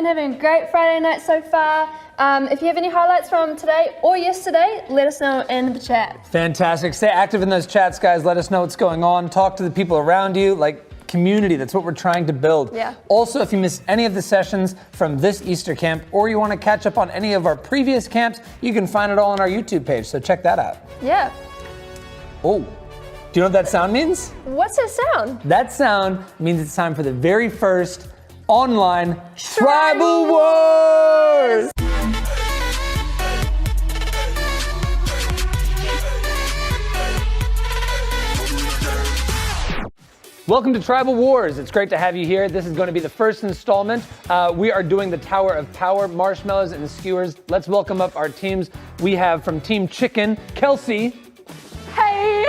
been having a great Friday night so far. If you have any highlights from today or yesterday, let us know in the chat. Fantastic. Stay active in those chats, guys. Let us know what's going on. Talk to the people around you. Community, that's what we're trying to build. Yeah. Also, if you missed any of the sessions from this Easter camp, or you want to catch up on any of our previous camps, you can find it all on our YouTube page, so check that out. Yeah. Oh, do you know what that sound means? What's that sound? That sound means it's time for the very first online Tribal Wars! Welcome to Tribal Wars. It's great to have you here. This is going to be the first installment. We are doing the Tower of Power, marshmallows and skewers. Let's welcome up our teams. We have from Team Chicken, Kelsey. Hey!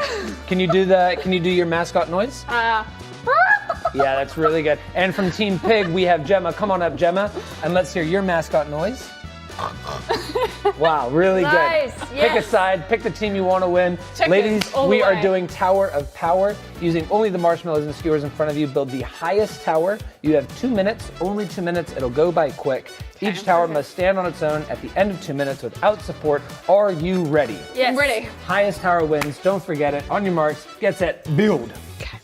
Can you do your mascot noise? Yeah, that's really good. And from Team Pig, we have Gemma. Come on up, Gemma, and let's hear your mascot noise. Wow, really nice. Good. Yes. Pick a side, pick the team you want to win. Ladies, we are doing Tower of Power using only the marshmallows and skewers in front of you. Build the highest tower. You have 2 minutes, only 2 minutes. It'll go by quick. Okay. Each tower must stand on its own at the end of 2 minutes without support. Are you ready? Yes. I'm ready. Highest tower wins. Don't forget it. On your marks, get set, build. Okay.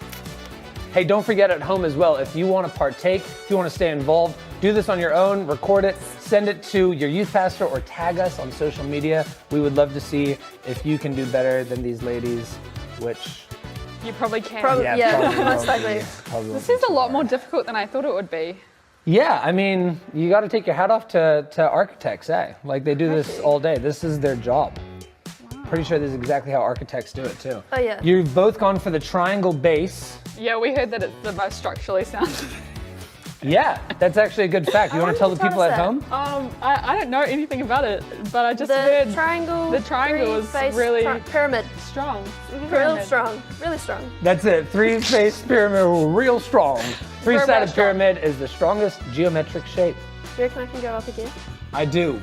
Hey, don't forget at home as well, if you want to partake, if you want to stay involved, do this on your own, record it, send it to your youth pastor or tag us on social media. We would love to see if you can do better than these ladies, which... You probably can. Yeah, most likely. This is a lot more difficult than I thought it would be. Yeah, I mean, you got to take your hat off to architects, eh? Like, they do this all day. This is their job. Wow. Pretty sure this is exactly how architects do it, too. Oh, yeah. You've both gone for the triangle base. Yeah, we heard that it's the most structurally sound. Yeah, that's actually a good fact. You want to tell the people at home? I don't know anything about it, but I just the heard triangle is really pyramid. Strong. Real strong. Really strong. That's it. Three-faced pyramid, real strong. Three-sided pyramid is the strongest geometric shape. Do you reckon I can go up again? I do.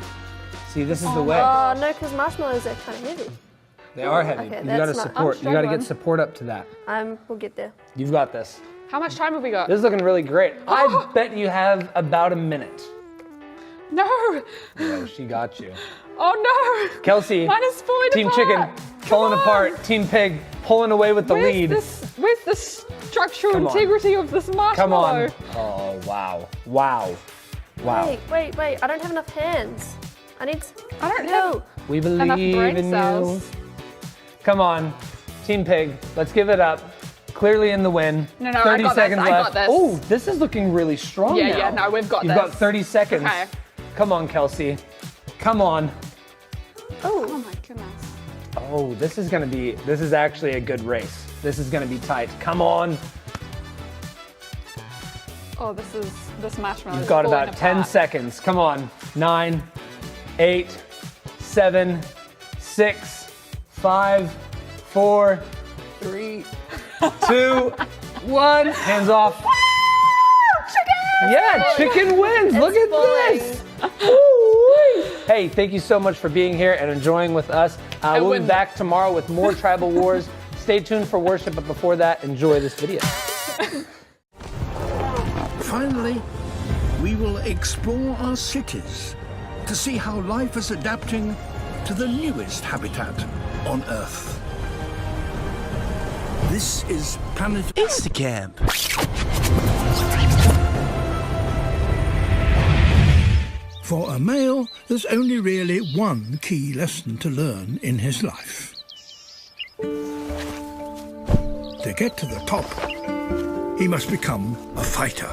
See, this is the way. Oh, no, because marshmallows are kind of heavy. They are heavy. Okay, You got to support. You got to get support up to that. We'll get there. You've got this. How much time have we got? This is looking really great. I bet you have about a minute. No. No, she got you. Oh no. Kelsey. Mine is falling Team apart. Chicken pulling apart. Team Pig pulling away with the lead. Where's the structural integrity of this marshmallow? Come on. Oh, wow. Wow. Wow. Wait. I don't have enough hands. I don't have We believe enough brain in cells. you. Come on. Team Pig, let's give it up. Clearly in the win. No, 30 seconds left. I got this. Oh, this is looking really strong now. Yeah, no, we've got You've this. got 30 seconds. Okay. Come on, Kelsey. Come on. Oh my goodness. Oh, this is actually a good race. This is gonna be tight. Come on. Oh, this marshmallow. You've got about 10 seconds. Come on. 9, 8, 7, 6, 5, 4, 3, 2, 1. Hands off. Chicken! Yeah, chicken wins. Look at this. Hey, thank you so much for being here and enjoying with us. We'll be back tomorrow with more Tribal Wars. Stay tuned for worship, but before that, enjoy this video. Finally, we will explore our cities to see how life is adapting to the newest habitat on Earth. This is Planet Easter Camp. For a male, there's only really one key lesson to learn in his life. To get to the top, he must become a fighter.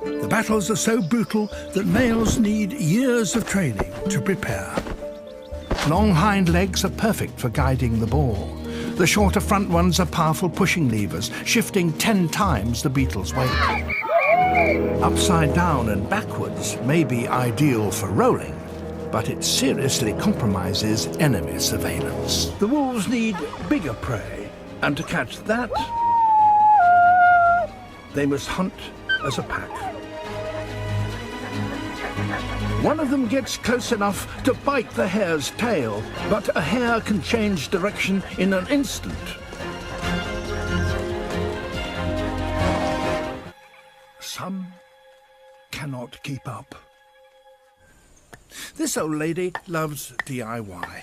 The battles are so brutal that males need years of training to prepare. Long hind legs are perfect for guiding the ball. The shorter front ones are powerful pushing levers, shifting 10 times the beetle's weight. Upside down and backwards may be ideal for rolling, but it seriously compromises enemy surveillance. The wolves need bigger prey, and to catch that, they must hunt as a pack. One of them gets close enough to bite the hare's tail, but a hare can change direction in an instant. Some cannot keep up. This old lady loves DIY.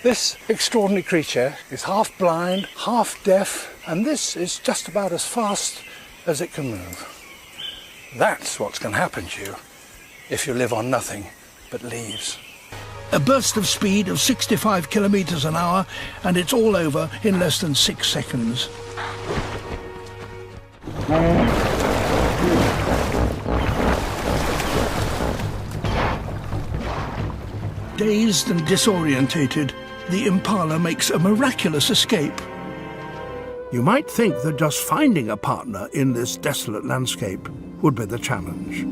This extraordinary creature is half blind, half deaf, and this is just about as fast as it can move. That's what's going to happen to you if you live on nothing but leaves. A burst of speed of 65 kilometers an hour, and it's all over in less than 6 seconds. Dazed and disorientated, the impala makes a miraculous escape. You might think that just finding a partner in this desolate landscape would be the challenge.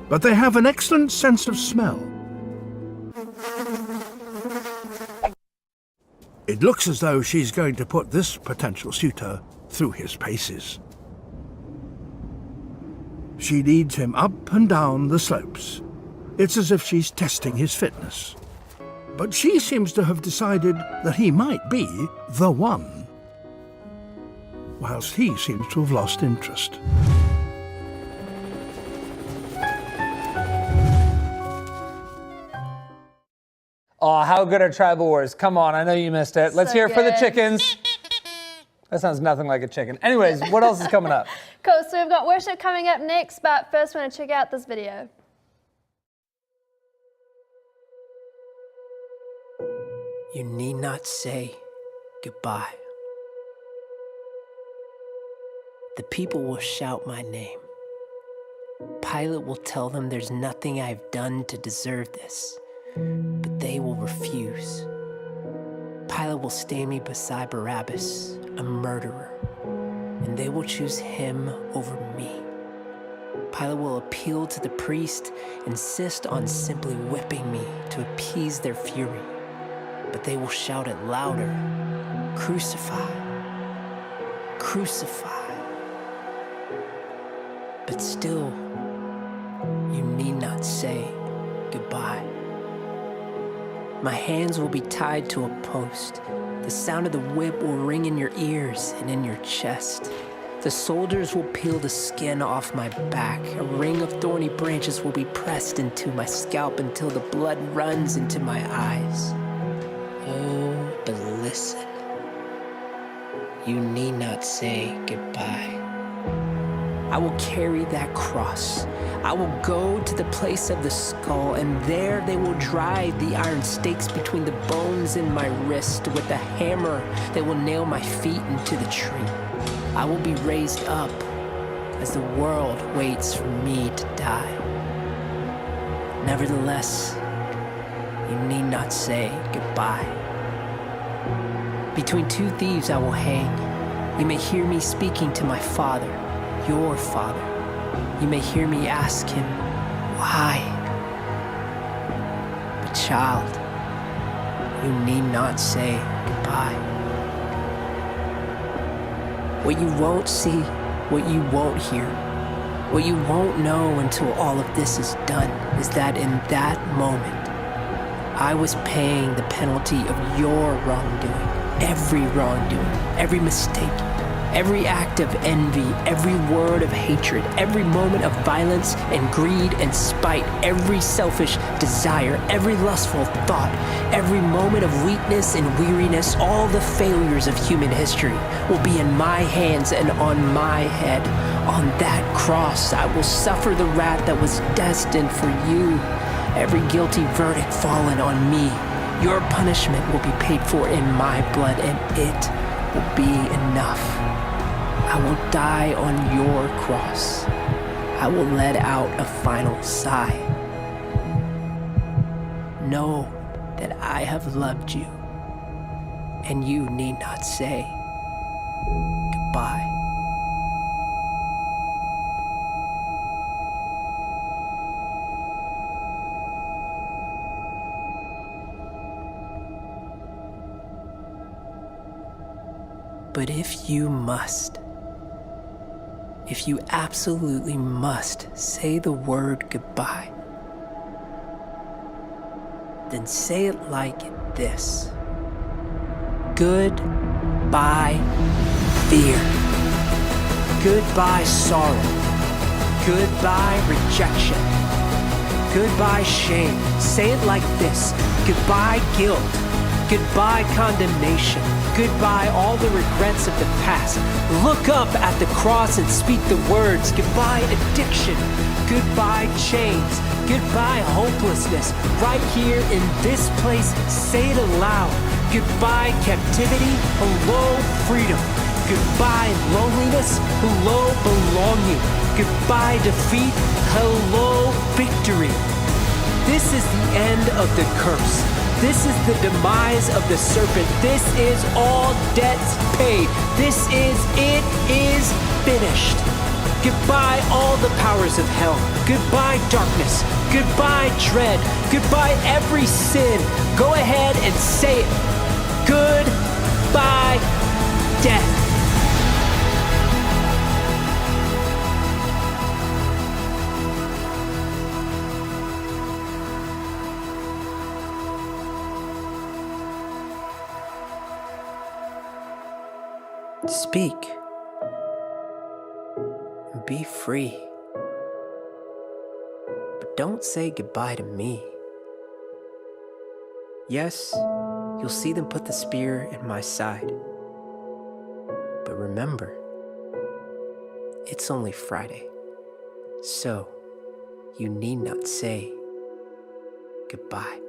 But they have an excellent sense of smell. It looks as though she's going to put this potential suitor through his paces. She leads him up and down the slopes. It's as if she's testing his fitness. But she seems to have decided that he might be the one, whilst he seems to have lost interest. Oh, how good are Tribal Wars? Come on, I know you missed it. Let's hear it for the good. chickens. That sounds nothing like a chicken. Anyways, what else is coming up? Cool, so we've got worship coming up next, but first we're going to check out this video. You need not say goodbye. The people will shout my name. Pilate will tell them there's nothing I've done to deserve this, but they will refuse. Pilate will stand me beside Barabbas, a murderer, and they will choose him over me. Pilate will appeal to the priest, insist on simply whipping me to appease their fury. But they will shout it louder, crucify, crucify. But still, you need not say goodbye. My hands will be tied to a post. The sound of the whip will ring in your ears and in your chest. The soldiers will peel the skin off my back. A ring of thorny branches will be pressed into my scalp until the blood runs into my eyes. Oh, but listen, you need not say goodbye. I will carry that cross. I will go to the place of the skull, and there they will drive the iron stakes between the bones in my wrist. With a hammer, they will nail my feet into the tree. I will be raised up as the world waits for me to die. Nevertheless, you need not say goodbye. Between two thieves I will hang. You may hear me speaking to my Father, your Father. You may hear me ask him, why? But child, you need not say goodbye. What you won't see, what you won't hear, what you won't know until all of this is done, is that in that moment, I was paying the penalty of your wrongdoing. Every wrongdoing, every mistake, every act of envy, every word of hatred, every moment of violence and greed and spite, every selfish desire, every lustful thought, every moment of weakness and weariness, all the failures of human history will be in my hands and on my head. On that cross, I will suffer the wrath that was destined for you. Every guilty verdict fallen on me. Your punishment will be paid for in my blood, and it will be enough. I will die on your cross. I will let out a final sigh. Know that I have loved you, and you need not say goodbye. But if you must, if you absolutely must say the word goodbye, then say it like this. Goodbye, fear. Goodbye sorrow. Goodbye rejection. Goodbye shame. Say it like this. Goodbye guilt. Goodbye condemnation. Goodbye all the regrets of the past. Look up at the cross and speak the words. Goodbye addiction. Goodbye chains. Goodbye hopelessness. Right here in this place, say it aloud. Goodbye captivity. Hello freedom. Goodbye loneliness. Hello belonging. Goodbye defeat. Hello victory. This is the end of the curse. This is the demise of the serpent. This is all debts paid. This is, it is finished. Goodbye all the powers of hell. Goodbye darkness. Goodbye dread. Goodbye every sin. Go ahead and say it. Goodbye death. Speak and be free, but don't say goodbye to me. Yes, you'll see them put the spear in my side, but remember, it's only Friday, so you need not say goodbye.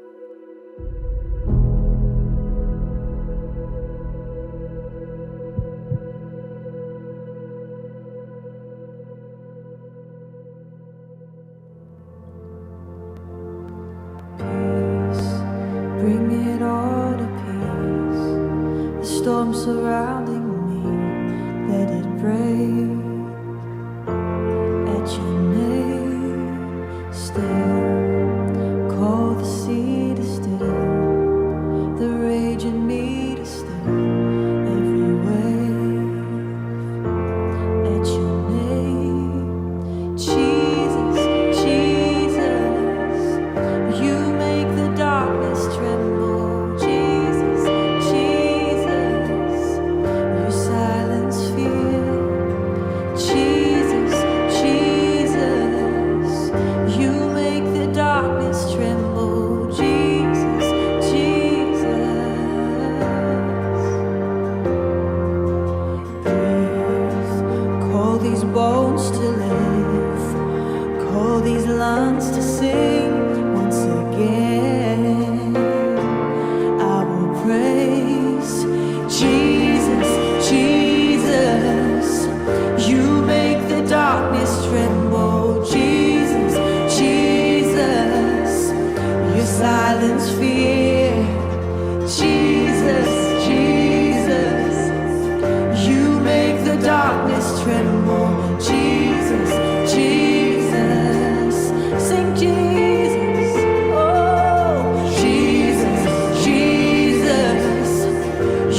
Bring it all to peace. The storm surrounding me, let it break. At your name, still. Call the sea to still. The rage in me to still. Every wave. At your name, Jesus, Jesus. You make the darkness tremble, Jesus, Jesus. You silence fear, Jesus, Jesus. You make the darkness tremble, Jesus, Jesus. Breathe, call these bones to live, call these lungs to sing once again. I will praise Jesus, Jesus. You make the darkness tremble, Jesus, Jesus. You silence fear, Jesus, Jesus. You make the darkness tremble, Jesus, Jesus. Sing Jesus, oh Jesus, Jesus.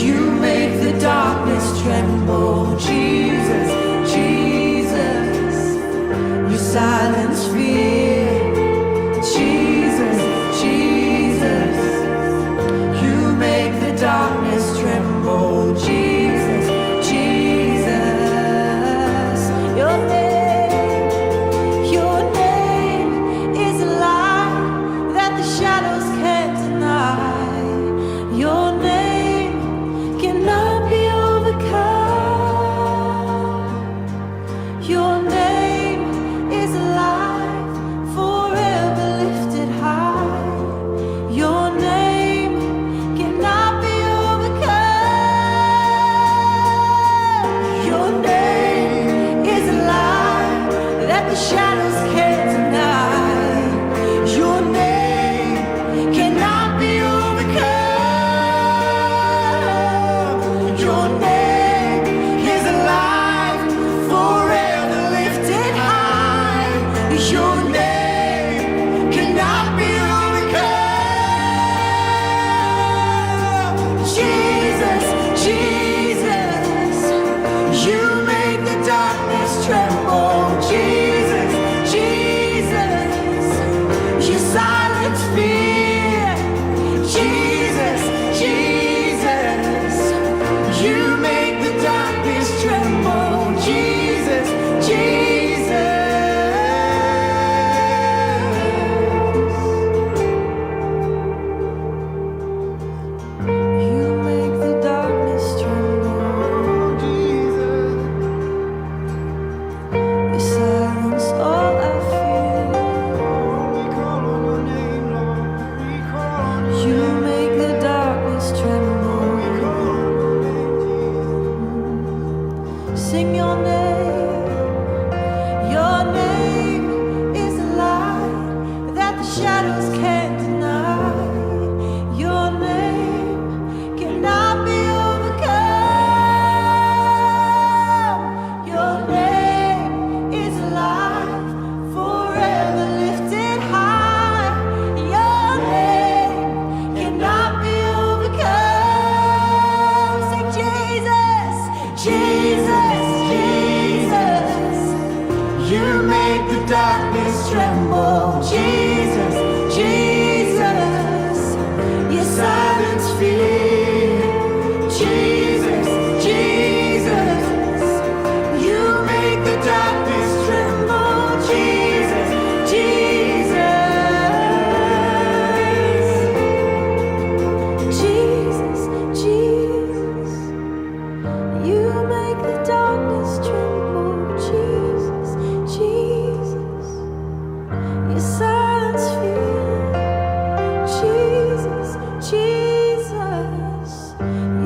You make the darkness tremble, Jesus, Jesus. You silence fear, Jesus, Jesus. You make the darkness tremble, Jesus, Jesus. Your name is a light that the shadows can't deny. Your name cannot be overcome. Your name is alive, forever lifted high. Your name cannot be overcome. Your name is alive that the shadows can't deny. Your name cannot be overcome. Your name is alive, forever lifted high. Your name cannot be overcome. Jesus, Jesus. You make the darkness tremble, Jesus, shadows can't deny. Your name cannot be overcome. Your name is alive, forever lifted high. Your name cannot be overcome. Say Jesus, Jesus, Jesus. You make the darkness tremble. Jesus, Jesus. You silence fear. Jesus, Jesus. You make the darkness tremble. Jesus, Jesus. Jesus, Jesus. You make the darkness tremble. Jesus, Jesus. You silence fear. Jesus, Jesus.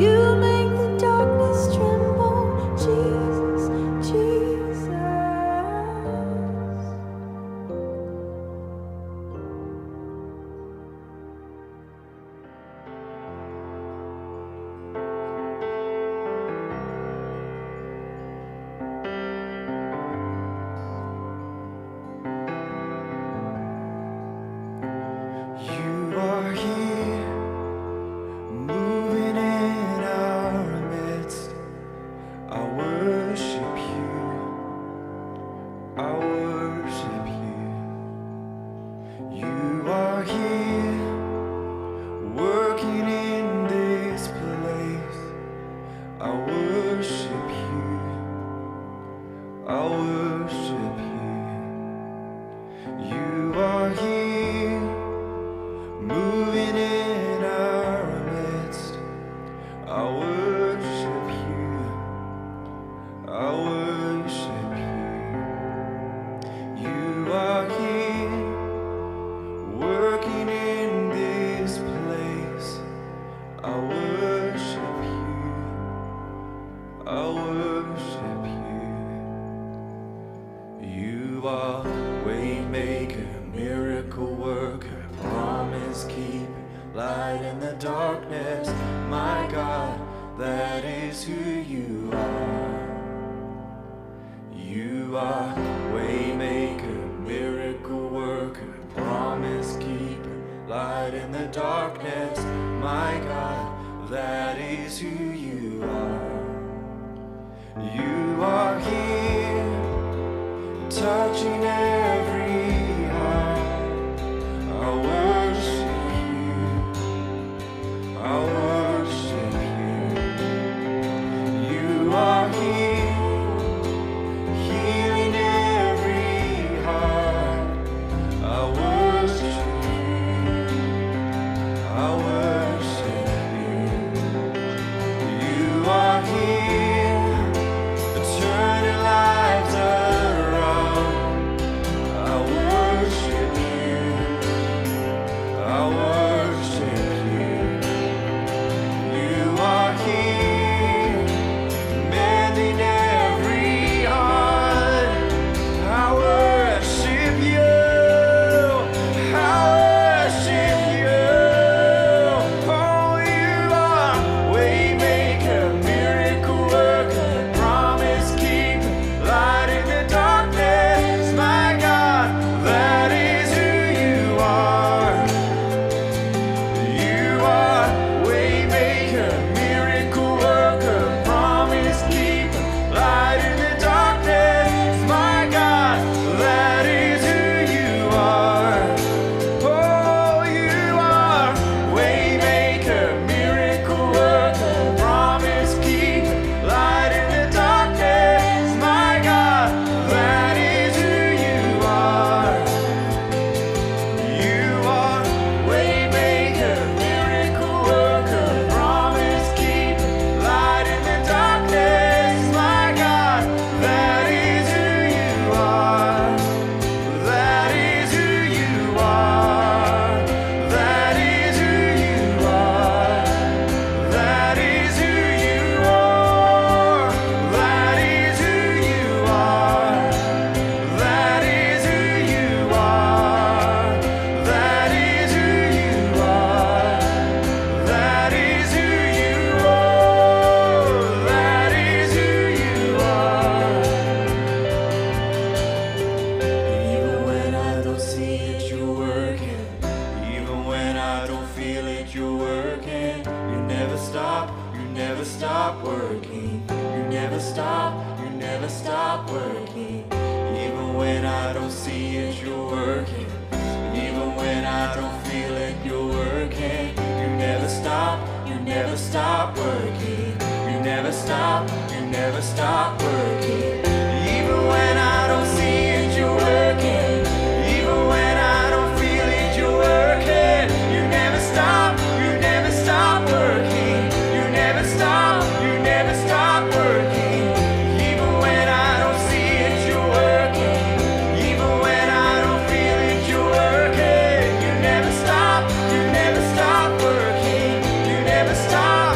You make the darkness tremble. Jesus, Jesus. You are here, moving in our midst. I worship you. I worship you. You are here, working in this place. I worship you. I worship you. You are here, moving in our midst. I worship you. I worship you. You are here, working in this place. I worship you. I worship you. You are waymaker, miracle worker, promise keeper, light in the darkness. My God, that is who you are. You are waymaker, miracle worker, promise keeper, light in the darkness. My God, that is who you are. You are here, touching every heart. I worship you. I worship you. You are here, healing every heart. I worship you. I worship you. You are here, turning lives around. I don't see it, you're working. Even when I don't feel it, you're working. You never stop working. You never stop working. Even when I don't see it, you're working. Even when I don't feel it, you're working. You never stop working. You never stop working. Even when I don't see it, you're working. Even when I don't feel it, you're working. You never stop working. You never stop.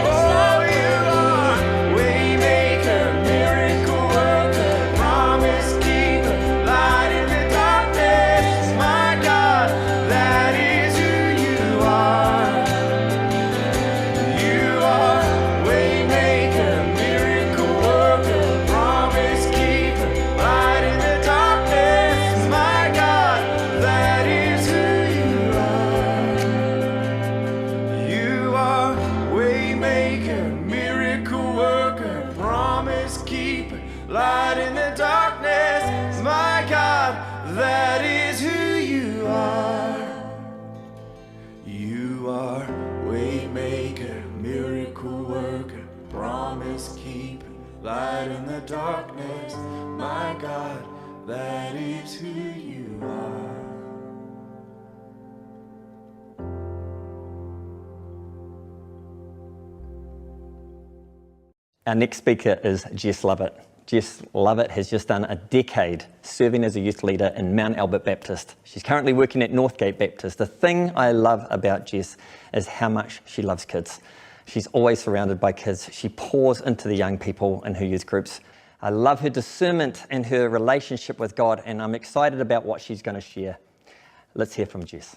Oh, you are waymaker, miracle worker, promise keeper, light in the darkness. My God, that is who you are. You are waymaker, miracle worker, promise keeper, light in the darkness. My God, that is who you are. You are waymaker, miracle worker, promise keeper, light in the darkness. My God, that is who you are. You are waymaker, miracle worker, promise keeper, light in the darkness. My God, that is who you are. Our next speaker is Jess Lovatt. Jess Lovatt has just done a decade serving as a youth leader in Mount Albert Baptist. She's currently working at Northgate Baptist. The thing I love about Jess is how much she loves kids. She's always surrounded by kids. She pours into the young people in her youth groups. I love her discernment and her relationship with God, and I'm excited about what she's going to share. Let's hear from Jess.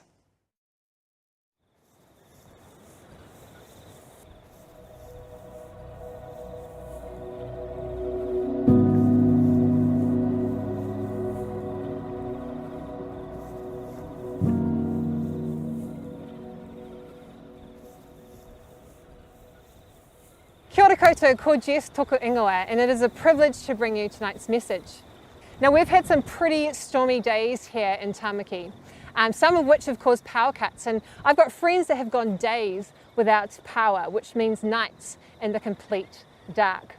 Kia ora koutou, ko Jess toko ingoa, and it is a privilege to bring you tonight's message. Now, we've had some pretty stormy days here in Tamaki, some of which have caused power cuts, and I've got friends that have gone days without power, which means nights in the complete dark.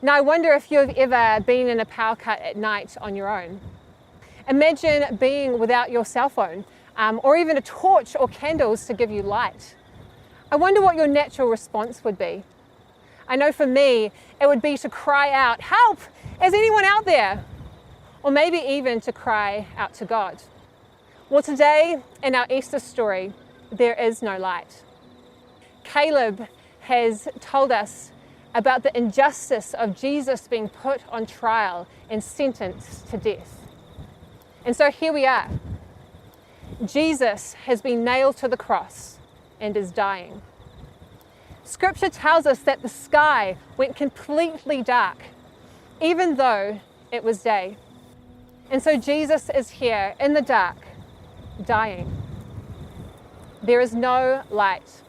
Now, I wonder if you've ever been in a power cut at night on your own. Imagine being without your cell phone, or even a torch or candles to give you light. I wonder what your natural response would be. I know for me, it would be to cry out, "Help! Is anyone out there?" Or maybe even to cry out to God. Well, today in our Easter story, there is no light. Caleb has told us about the injustice of Jesus being put on trial and sentenced to death. And so here we are. Jesus has been nailed to the cross and is dying. Scripture tells us that the sky went completely dark, even though it was day. And so Jesus is here in the dark, dying. There is no light.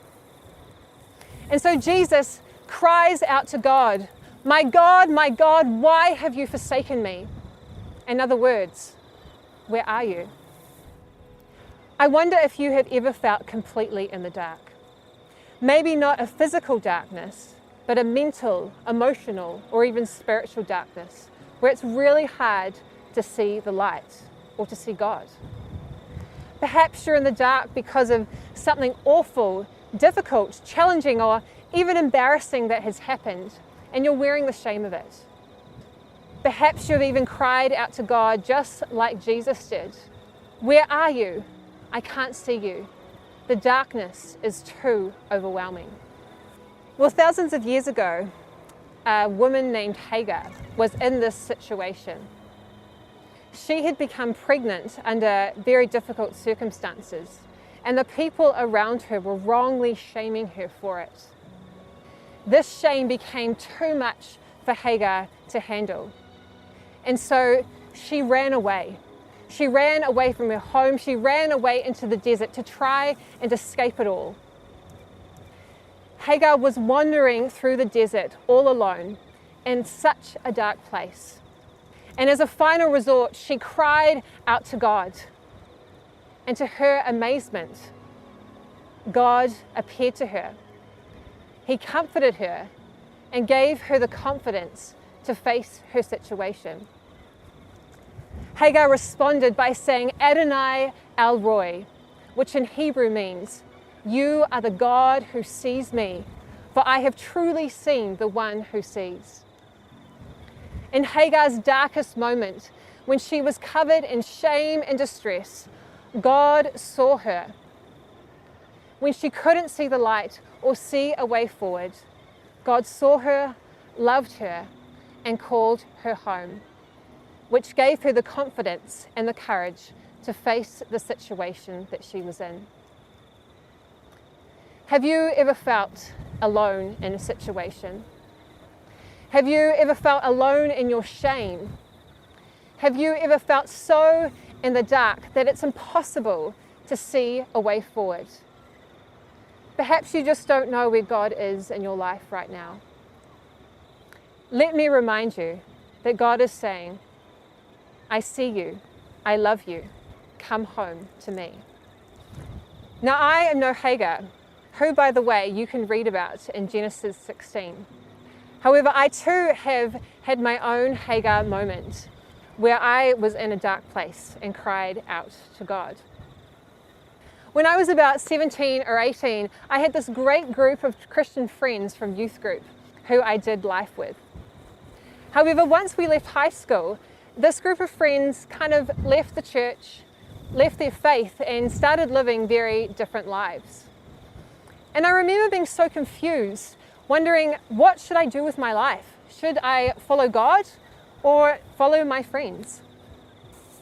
And so Jesus cries out to God, my God, why have you forsaken me?" In other words, where are you? I wonder if you have ever felt completely in the dark. Maybe not a physical darkness, but a mental, emotional, or even spiritual darkness, where it's really hard to see the light or to see God. Perhaps you're in the dark because of something awful, difficult, challenging, or even embarrassing that has happened, and you're wearing the shame of it. Perhaps you've even cried out to God just like Jesus did. "Where are you? I can't see you. The darkness is too overwhelming." Well, thousands of years ago, a woman named Hagar was in this situation. She had become pregnant under very difficult circumstances, and the people around her were wrongly shaming her for it. This shame became too much for Hagar to handle. And so she ran away. She ran away from her home. She ran away into the desert to try and escape it all. Hagar was wandering through the desert all alone in such a dark place. And as a final resort, she cried out to God. And to her amazement, God appeared to her. He comforted her and gave her the confidence to face her situation. Hagar responded by saying, Adonai El Roi, which in Hebrew means, you are the God who sees me, for I have truly seen the one who sees. In Hagar's darkest moment, when she was covered in shame and distress, God saw her. When she couldn't see the light or see a way forward, God saw her, loved her, and called her home, which gave her the confidence and the courage to face the situation that she was in. Have you ever felt alone in a situation? Have you ever felt alone in your shame? Have you ever felt so in the dark that it's impossible to see a way forward? Perhaps you just don't know where God is in your life right now. Let me remind you that God is saying, I see you, I love you, come home to me. Now I am no Hagar, who, by the way, you can read about in Genesis 16. However, I too have had my own Hagar moment where I was in a dark place and cried out to God. When I was about 17 or 18, I had this great group of Christian friends from youth group who I did life with. However, once we left high school, this group of friends kind of left the church, left their faith, and started living very different lives. And I remember being so confused, wondering, what should I do with my life? Should I follow God or follow my friends?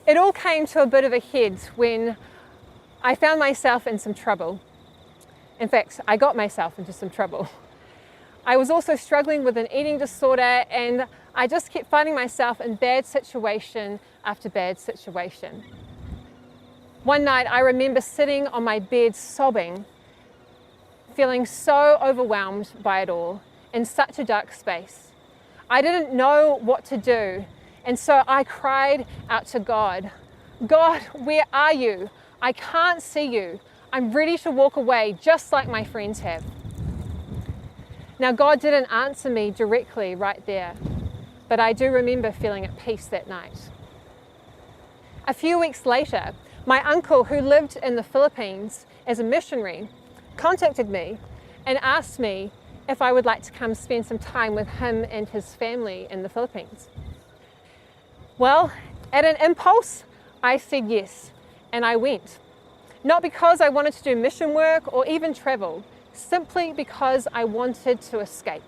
It all came to a bit of a head when I found myself in some trouble. In fact, I got myself into some trouble. I was also struggling with an eating disorder, and I just kept finding myself in bad situation after bad situation. One night I remember sitting on my bed sobbing, feeling so overwhelmed by it all, in such a dark space. I didn't know what to do, and so I cried out to God, God, where are you? I can't see you. I'm ready to walk away just like my friends have. Now God didn't answer me directly right there, but I do remember feeling at peace that night. A few weeks later, my uncle, who lived in the Philippines as a missionary, contacted me and asked me if I would like to come spend some time with him and his family in the Philippines. Well, at an impulse, I said yes, and I went. Not because I wanted to do mission work or even travel, simply because I wanted to escape.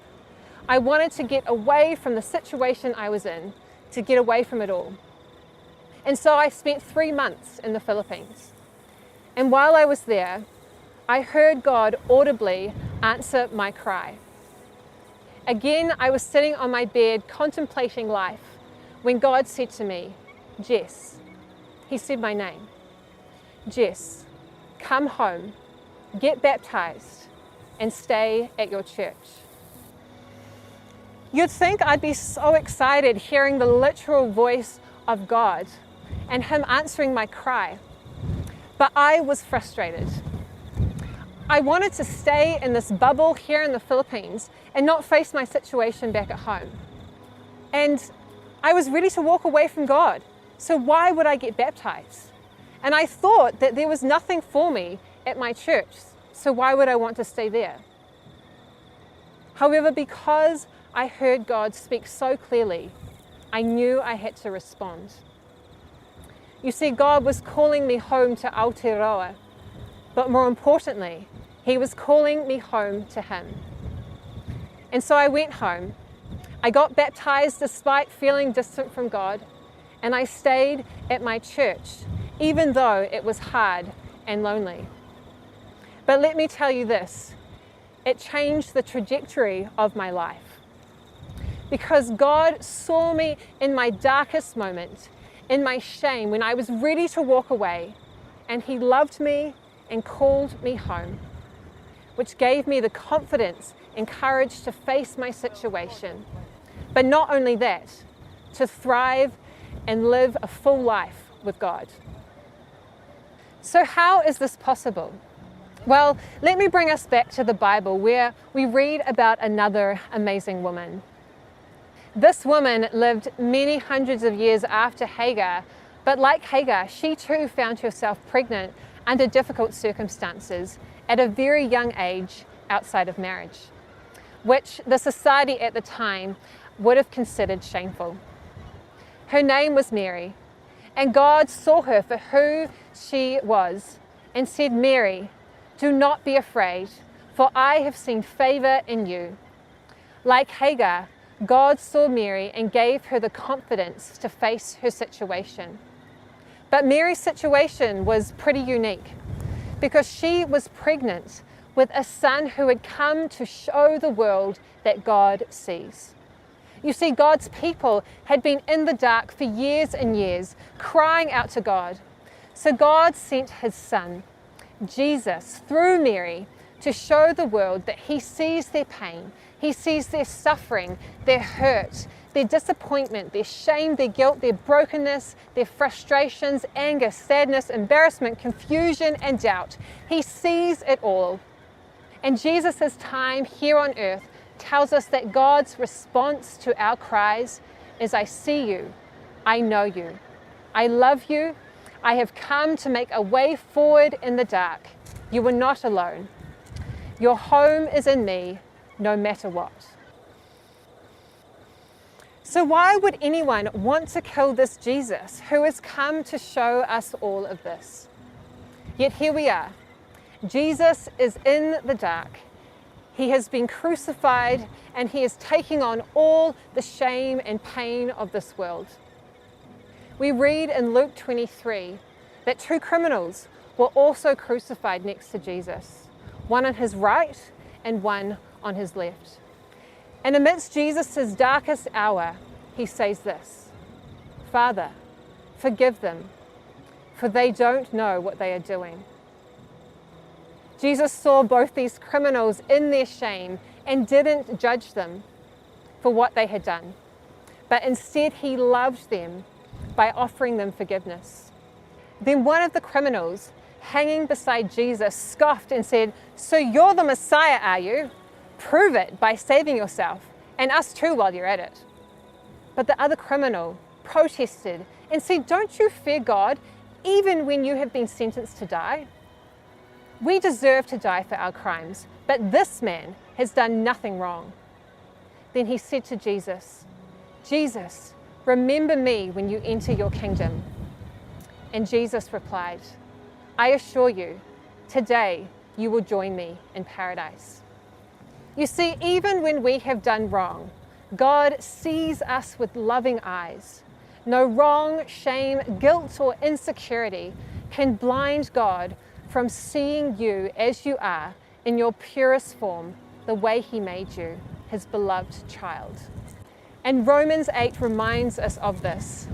I wanted to get away from the situation I was in, to get away from it all. And so I spent 3 months in the Philippines. And while I was there, I heard God audibly answer my cry. Again, I was sitting on my bed contemplating life when God said to me, Jess. He said my name. Jess, come home, get baptized, and stay at your church. You'd think I'd be so excited hearing the literal voice of God and Him answering my cry, but I was frustrated. I wanted to stay in this bubble here in the Philippines and not face my situation back at home. And I was ready to walk away from God, so why would I get baptized? And I thought that there was nothing for me at my church, so why would I want to stay there? However, because I heard God speak so clearly, I knew I had to respond. You see, God was calling me home to Aotearoa, but more importantly, He was calling me home to Him. And so I went home. I got baptized despite feeling distant from God, and I stayed at my church, even though it was hard and lonely. But let me tell you this, it changed the trajectory of my life. Because God saw me in my darkest moment, in my shame, when I was ready to walk away, and He loved me and called me home, which gave me the confidence and courage to face my situation. But not only that, to thrive and live a full life with God. So how is this possible? Well, let me bring us back to the Bible where we read about another amazing woman. This woman lived many hundreds of years after Hagar, but like Hagar, she too found herself pregnant under difficult circumstances at a very young age outside of marriage, which the society at the time would have considered shameful. Her name was Mary, and God saw her for who she was and said, "Mary, do not be afraid, for I have seen favor in you." Like Hagar, God saw Mary and gave her the confidence to face her situation. But Mary's situation was pretty unique because she was pregnant with a son who had come to show the world that God sees. You see, God's people had been in the dark for years and years, crying out to God. So God sent his son, Jesus, through Mary to show the world that he sees their pain, he sees their suffering, their hurt, their disappointment, their shame, their guilt, their brokenness, their frustrations, anger, sadness, embarrassment, confusion, and doubt. He sees it all. And Jesus' time here on earth tells us that God's response to our cries is, "I see you, I know you, I love you, I have come to make a way forward in the dark. You are not alone. Your home is in me, no matter what." So why would anyone want to kill this Jesus who has come to show us all of this? Yet here we are. Jesus is in the dark. He has been crucified and he is taking on all the shame and pain of this world. We read in Luke 23 that two criminals were also crucified next to Jesus, one on his right and one on his left. And amidst Jesus' darkest hour, he says this, "Father, forgive them, for they don't know what they are doing." Jesus saw both these criminals in their shame and didn't judge them for what they had done, but instead he loved them by offering them forgiveness. Then one of the criminals hanging beside Jesus scoffed and said, "So you're the Messiah, are you? Prove it by saving yourself and us too while you're at it." But the other criminal protested and said, "Don't you fear God even when you have been sentenced to die? We deserve to die for our crimes, but this man has done nothing wrong." Then he said to Jesus, "Jesus, remember me when you enter your kingdom." And Jesus replied, "I assure you, today you will join me in paradise." You see, even when we have done wrong, God sees us with loving eyes. No wrong, shame, guilt, or insecurity can blind God from seeing you as you are in your purest form, the way he made you, his beloved child. And Romans 8 reminds us of this.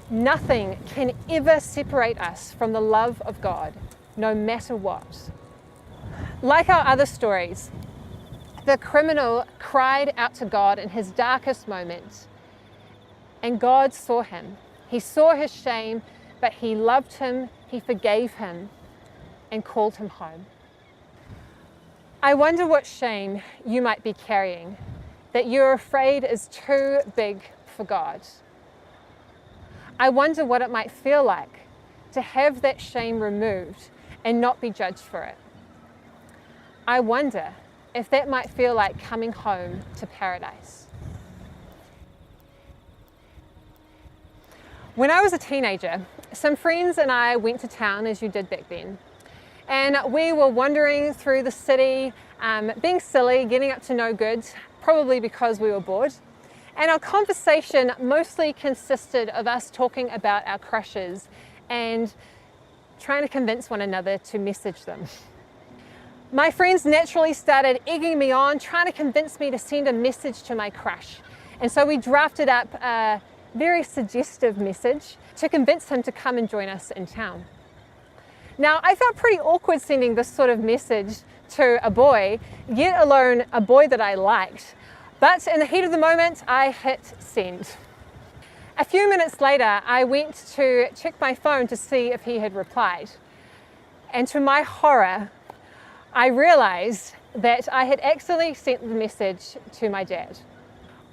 Nothing can ever separate us from the love of God, no matter what. Like our other stories, the criminal cried out to God in his darkest moment, and God saw him. He saw his shame, but he loved him, he forgave him, and called him home. I wonder what shame you might be carrying that you're afraid is too big for God. I wonder what it might feel like to have that shame removed and not be judged for it. I wonder if that might feel like coming home to paradise. When I was a teenager, some friends and I went to town, as you did back then. And we were wandering through the city, being silly, getting up to no good, probably because we were bored. And our conversation mostly consisted of us talking about our crushes and trying to convince one another to message them. My friends naturally started egging me on, trying to convince me to send a message to my crush. And so we drafted up a very suggestive message to convince him to come and join us in town. Now, I felt pretty awkward sending this sort of message to a boy, yet alone a boy that I liked. But in the heat of the moment, I hit send. A few minutes later, I went to check my phone to see if he had replied. And to my horror, I realized that I had accidentally sent the message to my dad.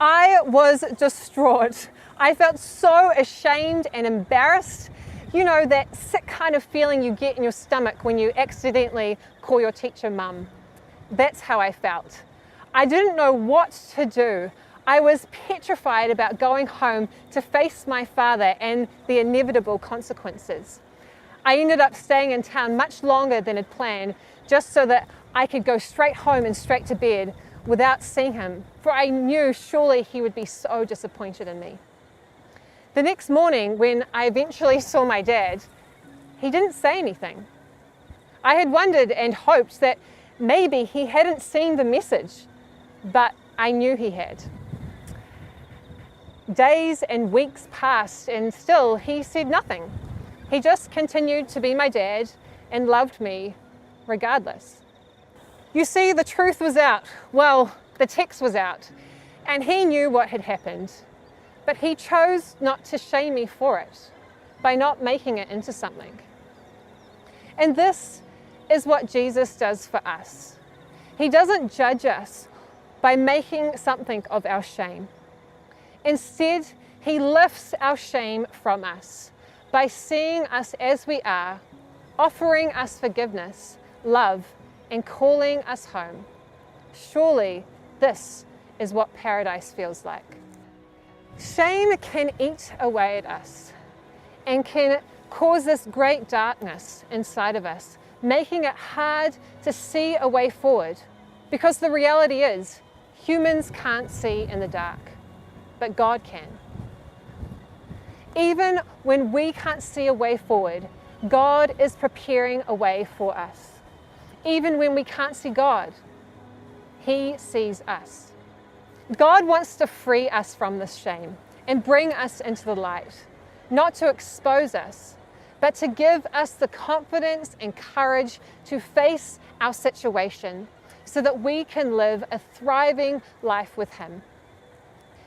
I was distraught. I felt so ashamed and embarrassed. You know, that sick kind of feeling you get in your stomach when you accidentally call your teacher mum. That's how I felt. I didn't know what to do. I was petrified about going home to face my father and the inevitable consequences. I ended up staying in town much longer than had planned, just so that I could go straight home and straight to bed without seeing him, for I knew surely he would be so disappointed in me. The next morning, when I eventually saw my dad, he didn't say anything. I had wondered and hoped that maybe he hadn't seen the message, but I knew he had. Days and weeks passed, and still he said nothing. He just continued to be my dad and loved me regardless. You see, the truth was out. Well, the text was out, and he knew what had happened, but he chose not to shame me for it by not making it into something. And this is what Jesus does for us. He doesn't judge us by making something of our shame. Instead, he lifts our shame from us by seeing us as we are, offering us forgiveness, love, and calling us home. Surely this is what paradise feels like. Shame can eat away at us and can cause this great darkness inside of us, making it hard to see a way forward. Because the reality is, humans can't see in the dark, but God can. Even when we can't see a way forward, God is preparing a way for us. Even when we can't see God, He sees us. God wants to free us from this shame and bring us into the light, not to expose us, but to give us the confidence and courage to face our situation so that we can live a thriving life with Him.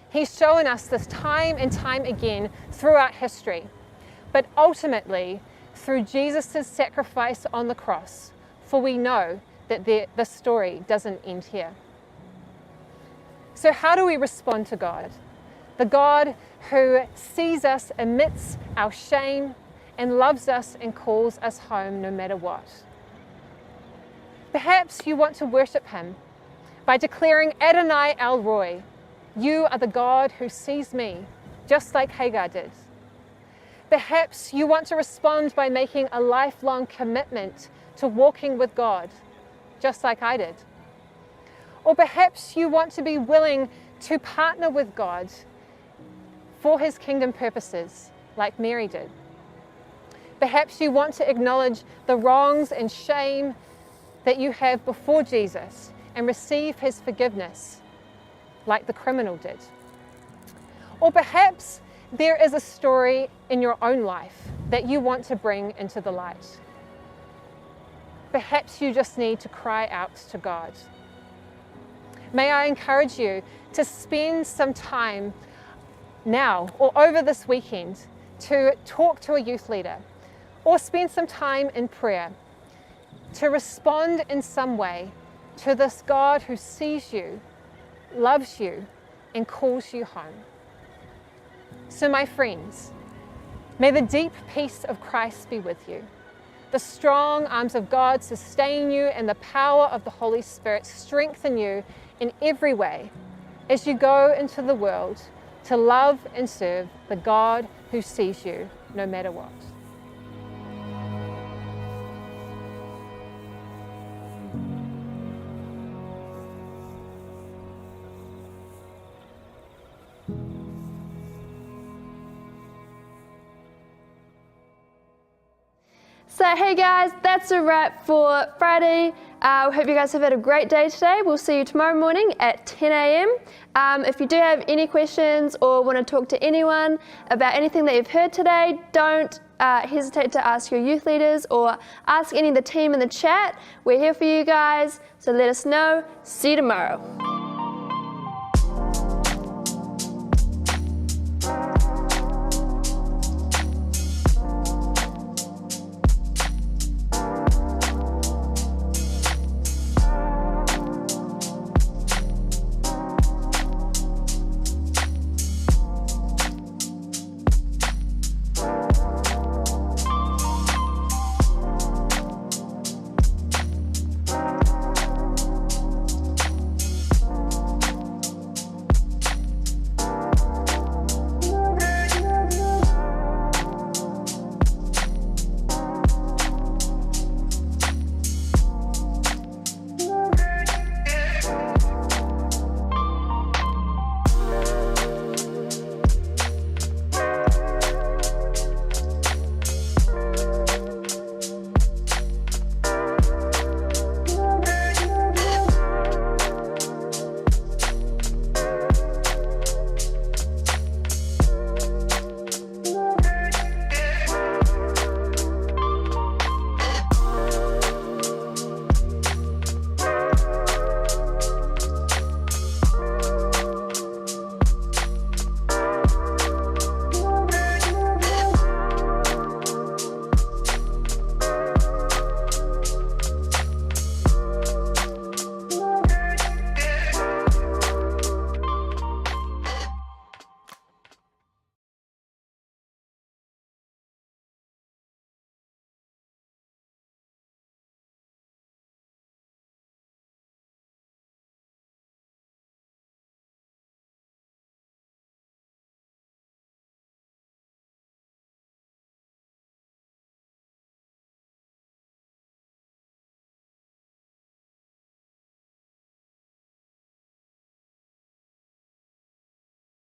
He's shown us this time and time again throughout history, but ultimately through Jesus' sacrifice on the cross, for we know that the story doesn't end here. So how do we respond to God? The God who sees us amidst our shame and loves us and calls us home no matter what. Perhaps you want to worship Him by declaring, Adonai El Roi, you are the God who sees me, just like Hagar did. Perhaps you want to respond by making a lifelong commitment to walking with God, just like I did. Or perhaps you want to be willing to partner with God for His kingdom purposes, like Mary did. Perhaps you want to acknowledge the wrongs and shame that you have before Jesus and receive His forgiveness, like the criminal did. Or perhaps there is a story in your own life that you want to bring into the light. Perhaps you just need to cry out to God. May I encourage you to spend some time now or over this weekend to talk to a youth leader, or spend some time in prayer to respond in some way to this God who sees you, loves you, and calls you home. So my friends, may the deep peace of Christ be with you. The strong arms of God sustain you, and the power of the Holy Spirit strengthen you in every way as you go into the world to love and serve the God who sees you no matter what. So hey guys, that's a wrap for Friday. We hope you guys have had a great day today. We'll see you tomorrow morning at 10 a.m. If you do have any questions or want to talk to anyone about anything that you've heard today, don't hesitate to ask your youth leaders or ask any of the team in the chat. We're here for you guys, so let us know. See you tomorrow.